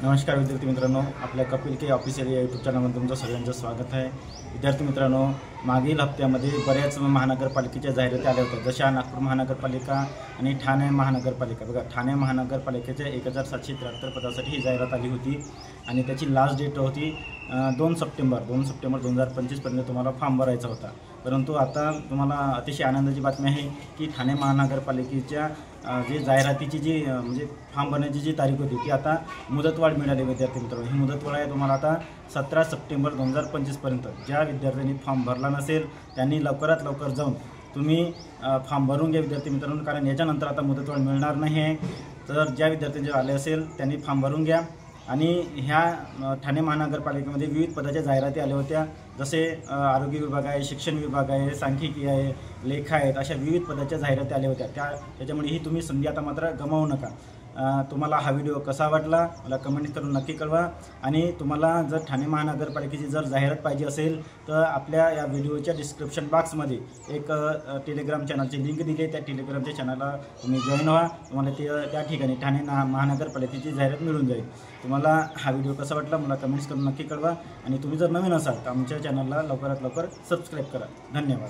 नमस्कार विद्यार्थी मित्रांनो, आपल्या कपिल के ऑफिशियल या यूट्यूब चॅनलमध्ये तुमचं सगळ्यांचं स्वागत आहे। विद्यार्थी मित्रांनो, मागील हप्त्यामध्ये बऱ्याच महानगरपालिकेच्या जाहिराती आल्या होत्या, जशा नागपूर महानगरपालिका आणि ठाणे महानगरपालिका। बघा, ठाणे महानगरपालिकेच्या 1773 पदासाठी ही जाहिरात आली होती आणि त्याची लास्ट डेट होती 2 सप्टेंबर 2025 पर्यंत तुम्हाला फॉर्म भरायचा होता। परंतु आता तुम्हाला अतिशय आनंदाची बातमी आहे की ठाणे महानगरपालिकेच्या जे जाहिरातीची जी म्हणजे फॉर्म भरण्याची जी तारीख होती ती आता मुदतवाढ मिळाली। विद्यार्थी मित्रांनो, ही मुदतवाढ आहे तुम्हाला आता 17 सप्टेंबर 2025 पर्यंत। ज्या विद्यार्थ्यांनी फॉर्म भरला नसेल त्यांनी लवकरात लवकर जाऊन तुम्ही फॉर्म भरून घ्या विद्यार्थी मित्रांनो, कारण याच्यानंतर आता मुदतवाढ मिळणार नाही आहे। तर ज्या विद्यार्थ्यांचे आले असेल त्यांनी फॉर्म भरून घ्या। आणि ह्या ठाणे महानगरपालिकेमध्ये विविध पदाच्या जाहिराती आल्या होत्या, जसे आरोग्य विभाग आहे, शिक्षण विभाग आहे, सांख्यिकी आहे, लेखा आहेत, अशा विविध पदाच्या जाहिराती आल्या होत्या। त्याच्यामुळे ही तुम्ही संधी आता मात्र गमावू नका। तुम्हाला हा व्हिडिओ कसा वाटला मला कमेंट करून नक्की कळवा। आणि तुम्हाला जर ठाणे महानगरपालिकेची जर जाहिरात पाहिजे असेल तर आपल्या या व्हिडिओच्या डिस्क्रिप्शन बॉक्समध्ये एक टेलिग्राम चॅनलची लिंक दिली आहे। त्या टेलिग्रामच्या चॅनलला तुम्ही जॉईन व्हा, तुम्हाला त्या ठिकाणी ठाणे महानगरपालिकेची जाहिरात मिळून जाईल। तुम्हाला हा व्हिडिओ कसा वाटला मला कमेंट्स करून नक्की कळवा। आणि तुम्ही जर नवीन असाल तर आमच्या चॅनलला लवकरात लवकर सबस्क्राईब करा। धन्यवाद।